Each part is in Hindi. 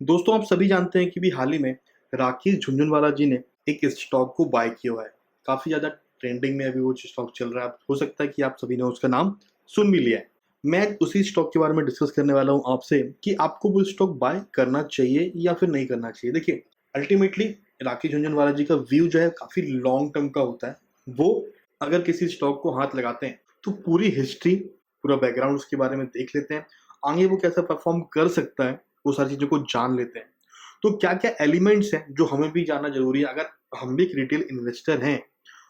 दोस्तों आप सभी जानते हैं कि भी हाल ही में राकेश झुनझुनवाला जी ने एक स्टॉक को बाय किया हुआ है। काफी ज्यादा ट्रेंडिंग में अभी वो स्टॉक चल रहा है। हो सकता है कि आप सभी ने उसका नाम सुन भी लिया है। मैं उसी स्टॉक के बारे में डिस्कस करने वाला हूं आपसे कि आपको वो स्टॉक बाय करना चाहिए या फिर नहीं करना चाहिए। देखिए, अल्टीमेटली राकेश झुनझुनवाला जी का व्यू जो है काफी लॉन्ग टर्म का होता है। वो अगर किसी स्टॉक को हाथ लगाते हैं तो पूरी हिस्ट्री, पूरा बैकग्राउंड उसके बारे में देख लेते हैं। आगे वो कैसा परफॉर्म कर सकता है वो सारी चीज़ों को जान लेते हैं। तो क्या-क्या एलिमेंट्स हैं जो हमें भी जानना ज़रूरी है। अगर हम भी एक रिटेल इन्वेस्टर हैं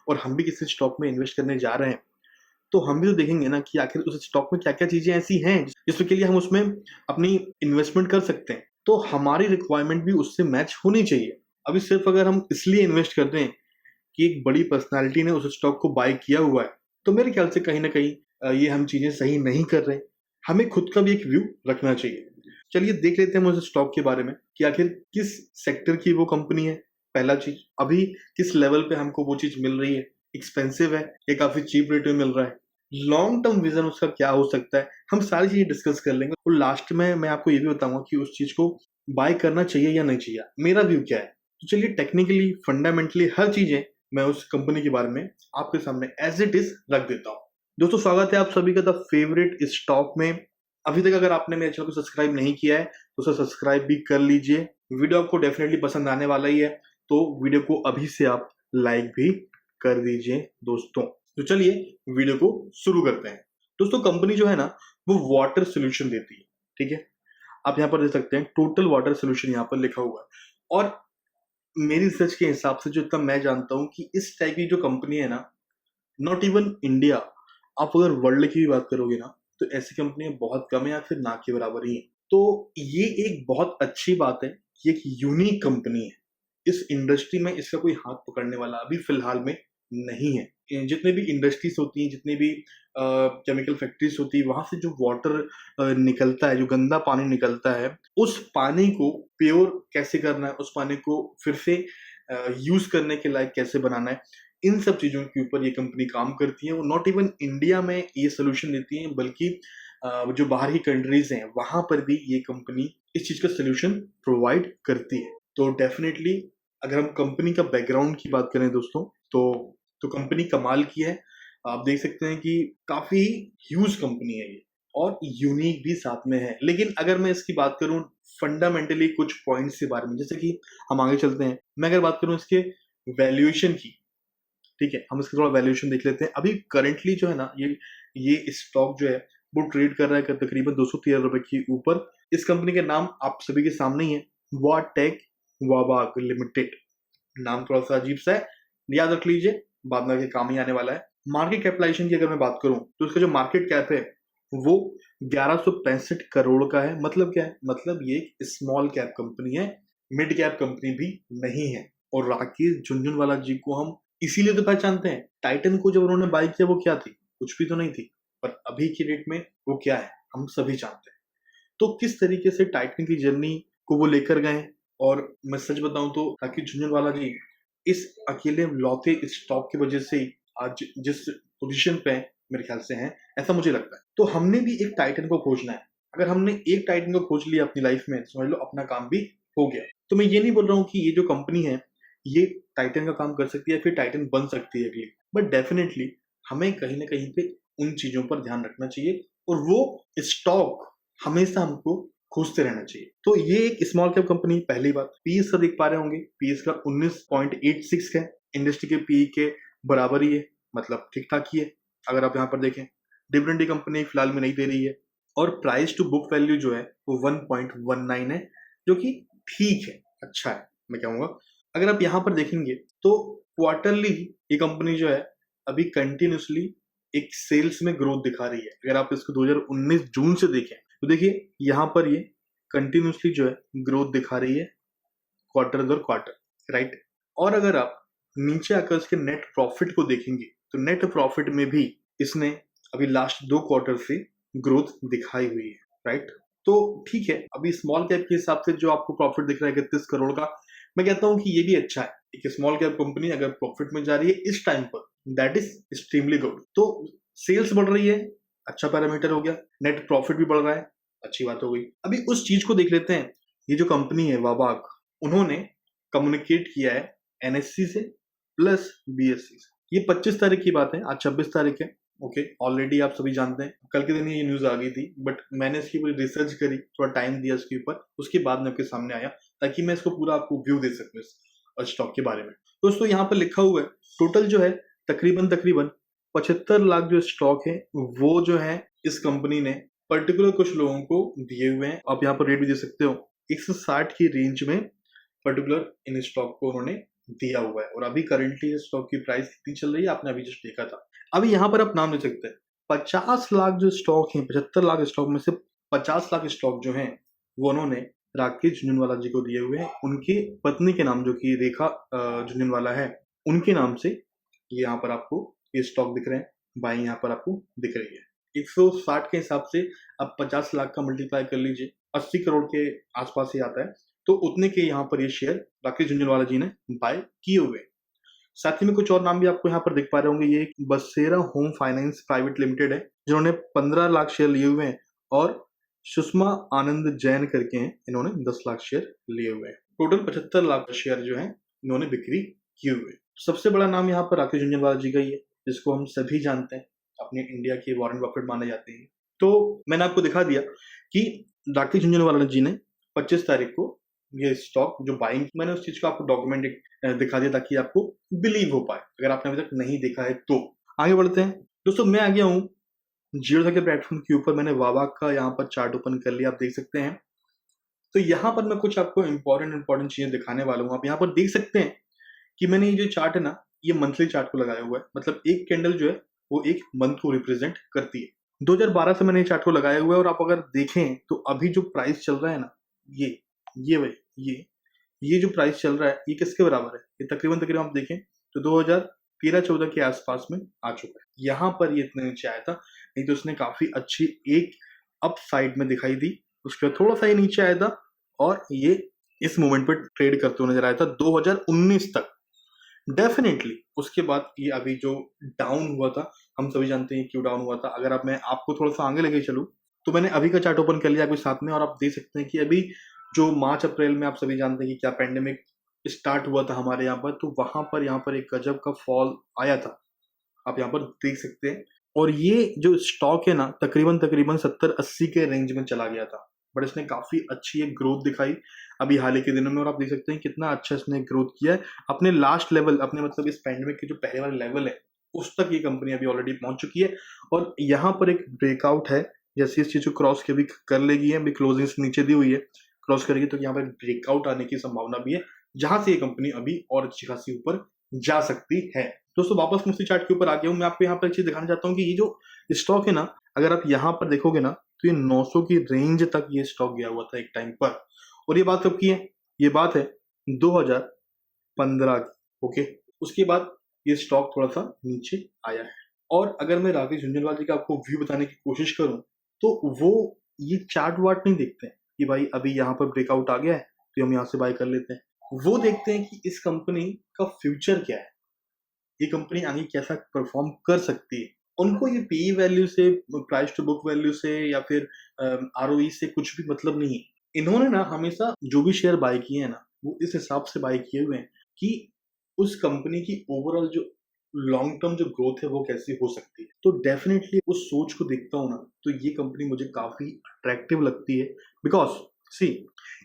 और हम भी किसी स्टॉक में इन्वेस्ट करने जा रहे हैं, तो हम भी तो देखेंगे ना कि आखिर उस स्टॉक में क्या-क्या चीज़ें ऐसी हैं जिसके लिए हम उसमें अपनी इन्वेस्टमेंट कर सकते हैं। तो हमारी रिक्वायरमेंट भी उससे मैच होनी चाहिए। अभी सिर्फ अगर हम इसलिए इन्वेस्ट करते हैं कि एक बड़ी पर्सनैलिटी ने उस स्टॉक को बाय किया हुआ है, तो मेरे ख्याल से कहीं न कहीं ये हम चीज़ें सही नहीं कर रहे हैं। हमें खुद का भी एक व्यू रखना चाहिए। चलिए देख लेते हैं हम उस स्टॉक के बारे में कि आखिर किस सेक्टर की वो कंपनी है। पहला चीज़, अभी किस लेवल पे हमको वो चीज़ मिल रही है, एक्सपेंसिव है या काफ़ी चीप रेट में मिल रहा है, लॉन्ग टर्म विज़न उसका क्या हो सकता है, हम सारी चीज़ें डिस्कस कर लेंगे और लास्ट में मैं आपको ये भी बताऊँगा कि उस चीज़ को बाय करना चाहिए या नहीं चाहिए। मेरा व्यू क्या है? तो चलिए टेक्निकली, फंडामेंटली हर चीज़ें मैं उस कंपनी के बारे में आपके सामने एज़ इट इज़ रख देता हूँ। दोस्तों स्वागत है आप सभी का द फेवरेट स्टॉक में। अभी तक अगर आपने मेरे चैनल को सब्सक्राइब नहीं किया है तो उसे सब्सक्राइब भी कर लीजिए। वीडियो आपको डेफिनेटली पसंद आने वाला ही है, तो वीडियो को अभी से आप लाइक भी कर दीजिए दोस्तों। तो चलिए वीडियो को शुरू करते हैं। दोस्तों कंपनी जो है ना वो वाटर सोल्यूशन देती है, ठीक है। आप यहाँ पर देख सकते हैं टोटल वाटर सोल्यूशन यहाँ पर लिखा हुआ है। और मेरी रिसर्च के हिसाब से जो इतना मैं जानता हूँ कि इस टाइप की जो कंपनी है ना, नॉट इवन इंडिया, आप अगर वर्ल्ड की भी बात करोगे ना, तो ऐसी कंपनियां बहुत कम है या फिर ना के बराबर ही है। तो ये एक बहुत अच्छी बात है कि एक यूनिक कंपनी है। इस इंडस्ट्री में इसका कोई हाथ पकड़ने वाला अभी फिलहाल में नहीं है। जितने भी इंडस्ट्रीज होती हैं, जितने भी केमिकल फैक्ट्रीज होती है, वहां से जो वाटर निकलता है, जो गंदा पानी निकलता है, उस पानी को प्योर कैसे करना है, उस पानी को फिर से यूज करने के लायक कैसे बनाना है, इन सब चीज़ों के ऊपर ये कंपनी काम करती है। वो नॉट इवन इंडिया में ये सोल्यूशन देती है, बल्कि जो बाहर की कंट्रीज हैं वहां पर भी ये कंपनी इस चीज़ का सोल्यूशन प्रोवाइड करती है। तो डेफिनेटली अगर हम कंपनी का बैकग्राउंड की बात करें दोस्तों, तो कंपनी कमाल की है। आप देख सकते हैं कि काफ़ी ह्यूज कंपनी है ये और यूनिक भी साथ में है। लेकिन अगर मैं इसकी बात करूं फंडामेंटली कुछ पॉइंट्स के बारे में, जैसे कि हम आगे चलते हैं, मैं अगर बात करूं इसके वैल्यूएशन की, ठीक है, हम इसका थोड़ा वैल्यूएशन देख लेते हैं। अभी करंटली जो है ना ये स्टॉक जो है वो ट्रेड कर रहा है तकरीबन 213 रुपए के ऊपर। इस कंपनी का नाम आप सभी के सामने ही है, वाटेक वाबाग लिमिटेड। नाम थोड़ा सा अजीब सा है, याद रख लीजिए, बाद में आगे काम ही आने वाला है। मार्केट कैपिटलाइजेशन की अगर मैं बात करूं तो इसका जो मार्केट कैप है वो 1165 करोड़ का है। मतलब क्या है? मतलब ये एक स्मॉल कैप कंपनी है, मिड कैप कंपनी भी नहीं है। और राकेश झुनझुनवाला जी को हम इसीलिए तो पहचानते हैं। टाइटन को जब उन्होंने बाय किया वो क्या थी? कुछ भी तो नहीं थी। पर अभी की डेट में वो क्या है हम सभी जानते हैं। तो किस तरीके से टाइटन की जर्नी को वो लेकर गए, और मैं सच बताऊं तो राकेश झुनझुनवाला जी इस अकेले लौते स्टॉक की वजह से ही आज जिस पोजीशन पे मेरे ख्याल से हैं, ऐसा मुझे लगता है। तो हमने भी एक टाइटन को खोजना है। अगर हमने एक टाइटन को खोज लिया अपनी लाइफ में, समझ लो अपना काम भी हो गया। तो मैं ये नहीं बोल रहा हूँ कि ये जो कंपनी है ये टाइटन का काम कर सकती है, फिर टाइटन बन सकती है अगली, बट डेफिनेटली हमें कहीं ना कहीं पे उन चीजों पर ध्यान रखना चाहिए और वो स्टॉक हमेशा हमको खोजते रहना चाहिए। तो ये एक स्मॉल कैप कंपनी, पहली बात। पीएस का देख पा रहे होंगे, पीएस का 19.86 है, इंडस्ट्री के पी के बराबर ही है, मतलब ठीक ठाक ही है अगर आप यहाँ पर देखें। डिविडेंड कंपनी फिलहाल में नहीं दे रही है और प्राइस टू बुक वैल्यू जो है वो 1.19 है, जो कि ठीक है, अच्छा है मैं कहूँगा। अगर आप यहाँ पर देखेंगे तो क्वार्टरली ये कंपनी जो है अभी कंटिन्यूसली एक सेल्स में ग्रोथ दिखा रही है। अगर आप इसको 2019 जून से देखें तो देखिए यहाँ पर ये कंटिन्यूसली जो है ग्रोथ दिखा रही है क्वार्टर दर क्वार्टर, राइट। और अगर आप नीचे आकर इसके नेट प्रॉफिट को देखेंगे तो नेट प्रॉफिट में भी इसने अभी लास्ट 2 क्वार्टर से ग्रोथ दिखाई हुई है, राइट। तो ठीक है, अभी स्मॉल कैप के हिसाब से जो आपको प्रॉफिट दिख रहा है 31 करोड़ का, मैं कहता हूं कि ये भी अच्छा है। एक स्मॉल कैप कंपनी अगर प्रॉफिट में जा रही है इस टाइम पर, दैट इज एक्सट्रीमली गुड। तो सेल्स बढ़ रही है, अच्छा पैरामीटर हो गया, नेट प्रॉफिट भी बढ़ रहा है, अच्छी बात हो गई। अभी उस चीज को देख लेते हैं, ये जो कंपनी है वाबाक, उन्होंने कम्युनिकेट किया है एनएससी से प्लस बीएससी से। ये 25 तारीख की बात है, आज 26 तारीख है। ओके, ऑलरेडी आप सभी जानते हैं कल के दिन ये न्यूज आ गई थी, बट मैंने इसकी पूरी रिसर्च करी, थोड़ा टाइम दिया इसके ऊपर, उसके बाद में आपके सामने आया ताकि मैं इसको पूरा आपको व्यू दे सकूं इस स्टॉक के बारे में। दोस्तों यहाँ पर लिखा हुआ है टोटल जो है तकरीबन 75 लाख जो स्टॉक है वो जो है इस कंपनी ने पर्टिकुलर कुछ लोगों को दिए हुए हैं। आप यहाँ पर रेट भी दे सकते हो, 160 की रेंज में पर्टिकुलर इन स्टॉक को उन्होंने दिया हुआ है। और अभी करंटली स्टॉक की प्राइस कितनी चल रही है आपने अभी जस्ट देखा था। अभी यहाँ पर आप नाम ले सकते हैं, 50 लाख जो स्टॉक है, 75 लाख स्टॉक में से 50 लाख स्टॉक जो है वो उन्होंने राकेश झुनझुनवाला जी को दिए हुए हैं। उनकी पत्नी के नाम जो कि रेखा झुनझुनवाला है, उनके नाम से ये यहाँ पर आपको ये स्टॉक दिख रहे हैं, बाई यहाँ पर आपको दिख रही है। 160 के हिसाब से अब 50 लाख का मल्टीप्लाई कर लीजिए, 80 करोड़ के आसपास ही आता है। तो उतने के यहाँ पर ये शेयर राकेश झुनझुनवाला जी ने बाय किए हुए। साथ ही में कुछ और नाम भी आपको यहाँ पर दिख पा रहे होंगे। ये बसेरा होम फाइनेंस प्राइवेट लिमिटेड है जिन्होंने 15 लाख शेयर लिए हुए हैं, और सुषमा आनंद जैन करके हैं, इन्होंने 10 लाख शेयर लिए हुए हैं। टोटल 75 लाख शेयर जो है इन्होंने बिक्री किए हुए। सबसे बड़ा नाम यहाँ पर राकेश झुनझुनवाला जी का ही है, जिसको हम सभी जानते हैं, अपने इंडिया के वॉरेन बफेट माने जाते हैं। तो मैंने आपको दिखा दिया कि राकेश झुनझुनवाला जी ने 25 तारीख को ये स्टॉक जो बाइंग, मैंने उस चीज को आपको डॉक्यूमेंट दिखा दिया ताकि आपको बिलीव हो पाए, अगर आपने अभी तक नहीं देखा है तो। आगे बढ़ते हैं दोस्तों, मैं आ गया हूँ जियोडा के प्लेटफॉर्म के ऊपर। मैंने वाबाक का यहाँ पर चार्ट ओपन कर लिया, आप देख सकते हैं। तो यहाँ पर मैं कुछ आपको इंपॉर्टेंट चीजें दिखाने वाला हूँ। आप यहाँ पर देख सकते हैं कि मैंने ये जो चार्ट है ना, ये मंथली चार्ट को लगाया हुआ है, मतलब एक कैंडल जो है वो एक मंथ को रिप्रेजेंट करती है। 2012 से मैंने ये चार्ट को लगाया हुआ है, और आप अगर देखें तो अभी जो प्राइस चल रहा है ना, ये भाई ये जो प्राइस चल रहा है ये किसके बराबर है? ये तकरीबन आप देखें तो 2013-14 के आसपास में आ चुका है। यहाँ पर ये इतने नीचे आया था, नहीं तो उसने काफी अच्छी एक अप साइड में दिखाई दी, उसके बाद थोड़ा सा ये नीचे आया था, और ये इस मोमेंट पर ट्रेड करते हुए नजर आया था 2019 तक। डेफिनेटली उसके बाद ये अभी जो डाउन हुआ था, हम सभी जानते हैं क्यों डाउन हुआ था। अगर मैं आपको थोड़ा सा आगे लेके चलूं तो मैंने अभी का चार्ट ओपन कर लिया आपके साथ में, और आप देख सकते हैं कि अभी जो मार्च अप्रैल में आप सभी जानते हैं कि क्या पैंडेमिक स्टार्ट हुआ था हमारे यहाँ पर, तो वहां पर यहाँ पर एक गजब का फॉल आया था, आप यहाँ पर देख सकते हैं। और ये जो स्टॉक है ना तकरीबन 70-80 के रेंज में चला गया था, बट इसने काफी अच्छी एक ग्रोथ दिखाई अभी हाल ही के दिनों में, और आप देख सकते हैं कितना अच्छा इसने ग्रोथ किया है अपने लास्ट लेवल, अपने मतलब इस पैंडेमिक के जो पहले वाले लेवल है उस तक ये कंपनी अभी ऑलरेडी पहुंच चुकी है। और यहाँ पर एक ब्रेकआउट है, जैसे इस चीज को क्रॉस के भी कर लेगी है, अभी क्लोजिंग से नीचे दी हुई है, क्रॉस करेगी तो यहाँ पर ब्रेकआउट आने की संभावना भी है, जहां से ये कंपनी अभी और अच्छी खासी ऊपर जा सकती है। दोस्तों वापस मुफ्ती चार्ट के ऊपर आ गया हूँ। मैं आपको यहाँ पर एक चीज दिखाना चाहता हूँ कि ये जो स्टॉक है ना, अगर आप यहाँ पर देखोगे ना तो ये 900 की रेंज तक ये स्टॉक गया हुआ था एक टाइम पर। और ये बात कब की है? ये बात है 2015 की। ओके, उसके बाद ये स्टॉक थोड़ा सा नीचे आया है। और अगर मैं राकेश झुनझुनवाला जी का आपको व्यू बताने की कोशिश करूं तो वो ये चार्ट वार्ट नहीं देखते हैं कि भाई अभी यहाँ पर ब्रेकआउट आ गया है तो हम यहाँ से बाय कर लेते हैं। वो देखते हैं कि इस कंपनी का फ्यूचर क्या है, ये कंपनी आगे कैसा परफॉर्म कर सकती है। उनको ये पी वैल्यू से, प्राइस टू बुक वैल्यू से, या फिर आरओई से कुछ भी मतलब नहीं है। इन्होंने ना हमेशा जो भी शेयर बाय किए हैं ना, वो इस हिसाब से बाय किए हुए हैं कि उस कंपनी की ओवरऑल जो लॉन्ग टर्म जो ग्रोथ है वो कैसी हो सकती है। तो डेफिनेटली उस सोच को देखता हूँ ना तो ये कंपनी मुझे काफी अट्रैक्टिव लगती है। बिकॉज सी,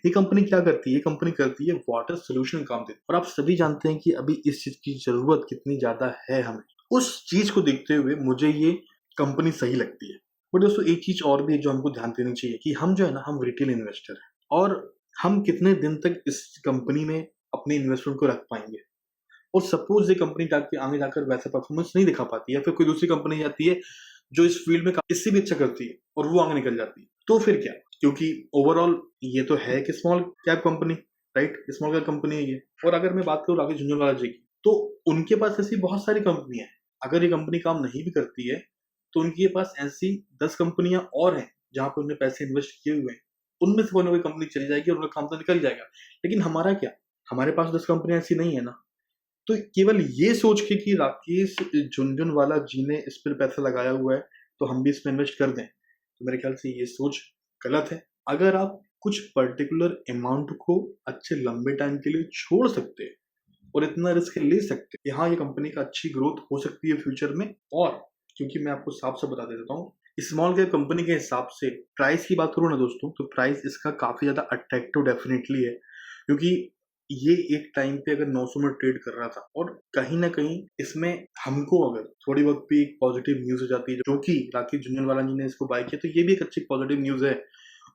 ये कंपनी क्या करती है? ये कंपनी करती है वाटर सोल्यूशन काम देती है, और आप सभी जानते हैं कि अभी इस चीज की जरूरत कितनी ज्यादा है हमें। उस चीज को देखते हुए मुझे ये कंपनी सही लगती है। बट दोस्तों एक चीज और भी है जो हमको ध्यान देनी चाहिए कि हम जो है ना, हम रिटेल इन्वेस्टर हैं, और हम कितने दिन तक इस कंपनी में अपने इन्वेस्टमेंट को रख पाएंगे। और सपोज ये कंपनी आगे जाकर वैसा परफॉर्मेंस नहीं दिखा पाती है, फिर कोई दूसरी कंपनी जाती है जो इस फील्ड में इससे भी अच्छा करती है और वो आगे निकल जाती है, तो फिर क्या? क्योंकि ओवरऑल ये तो है कि small cap company, right? Small cap company है ये। और अगर मैं बात करूँ राकेश झुनझुनवाला जी की, तो उनके पास ऐसी बहुत सारी कंपनियां हैं। अगर ये कंपनी काम नहीं भी करती है तो उनके पास ऐसी 10 कंपनियां और हैं जहां पर उन्हें पैसे इन्वेस्ट किए हुए हैं। उनमें से कोई ना कोई कंपनी चली जाएगी और उनका काम तो निकल जाएगा। लेकिन हमारा क्या? हमारे पास 10 कंपनियां ऐसी नहीं है ना। तो केवल ये सोच के कि राकेश झुनझुनवाला जी ने इस पर पैसा लगाया हुआ है तो हम भी इसमें इन्वेस्ट कर दें, तो मेरे ख्याल से ये सोच गलत है। अगर आप कुछ पर्टिकुलर अमाउंट को अच्छे लंबे टाइम के लिए छोड़ सकते हैं और इतना रिस्क ले सकते हैं। यहाँ ये कंपनी का अच्छी ग्रोथ हो सकती है फ्यूचर में। और क्योंकि मैं आपको साफ साफ बता देता हूँ, स्मॉल कैप कंपनी के हिसाब से प्राइस की बात करूँ ना दोस्तों, तो प्राइस इसका काफ़ी ज़्यादा अट्रैक्टिव डेफिनेटली है, क्योंकि ये एक टाइम पे अगर 900 में ट्रेड कर रहा था और कहीं ना कहीं इसमें हमको अगर थोड़ी बहुत भी एक पॉजिटिव न्यूज़ हो जाती है, जो कि राकेश झुनझुनवाला जी ने इसको बाय किया, तो ये भी एक अच्छी पॉजिटिव न्यूज़ है।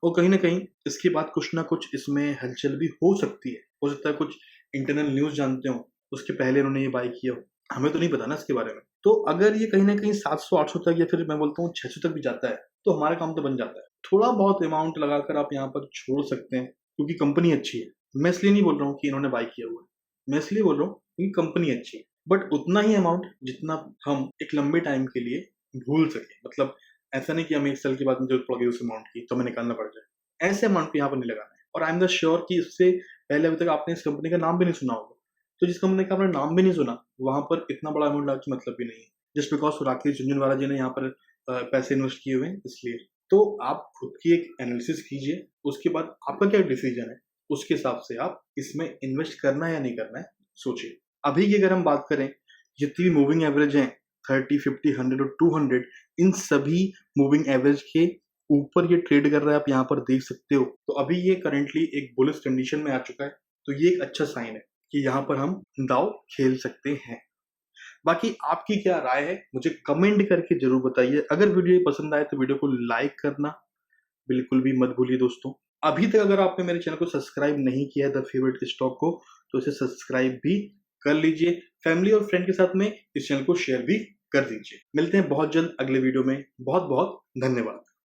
और कहीं ना कहीं इसके बाद कुछ ना कुछ इसमें हलचल भी हो सकती है। हो सकता है कुछ इंटरनल न्यूज़ जानते हो, उसके पहले उन्होंने ये बाय किया हो, हमें तो नहीं पता ना इसके बारे में। तो अगर ये कहीं ना कहीं 700-800 तक या फिर मैं बोलता हूँ 600 तक भी जाता है, तो हमारा काम तो बन जाता है। थोड़ा बहुत अमाउंट लगाकर आप यहाँ पर छोड़ सकते हैं, क्योंकि कंपनी अच्छी है। मैं इसलिए नहीं बोल रहा हूँ कि इन्होंने बाय किया हुआ है, मैं इसलिए बोल रहा हूँ क्योंकि कंपनी अच्छी है। बट उतना ही अमाउंट जितना हम एक लंबे टाइम के लिए भूल सके। मतलब ऐसा नहीं कि हमें 1 साल के बाद में जरूरत पड़ गई उस अमाउंट की तो हमें निकालना पड़ जाए, ऐसे अमाउंट पे यहाँ पर नहीं लगाना है। और आई एम द श्योर कि इससे पहले अभी तक आपने इस कंपनी का नाम भी नहीं सुना होगा। तो जिस कंपनी का आपने नाम भी नहीं सुना, वहां पर इतना बड़ा अमाउंट डाल के मतलब भी नहीं है, जस्ट बिकॉज राकेश झुनझुनवाला जी ने यहाँ पर पैसे इन्वेस्ट किए हुए हैं इसलिए। तो आप खुद की एक एनालिसिस कीजिए, उसके बाद आपका क्या डिसीजन है, उसके हिसाब से आप इसमें इन्वेस्ट करना है या नहीं करना है सोचिए। अभी की अगर हम बात करें, जितनी भी मूविंग एवरेज हैं 30, 50, 100 और 200, इन सभी मूविंग एवरेज के ऊपर ये ट्रेड कर रहा है, आप यहाँ पर देख सकते हो। तो अभी ये करेंटली एक बुलिश कंडीशन में आ चुका है, तो ये एक अच्छा साइन है कि यहाँ पर हम दाव खेल सकते हैं। बाकी आपकी क्या राय है मुझे कमेंट करके जरूर बताइए। अगर वीडियो पसंद आए तो वीडियो को लाइक करना बिल्कुल भी मत भूलिए दोस्तों। अभी तक अगर आपने मेरे चैनल को सब्सक्राइब नहीं किया है द फेवरेट स्टॉक को, तो इसे सब्सक्राइब भी कर लीजिए। फैमिली और फ्रेंड के साथ में इस चैनल को शेयर भी कर दीजिए। मिलते हैं बहुत जल्द अगले वीडियो में। बहुत बहुत धन्यवाद।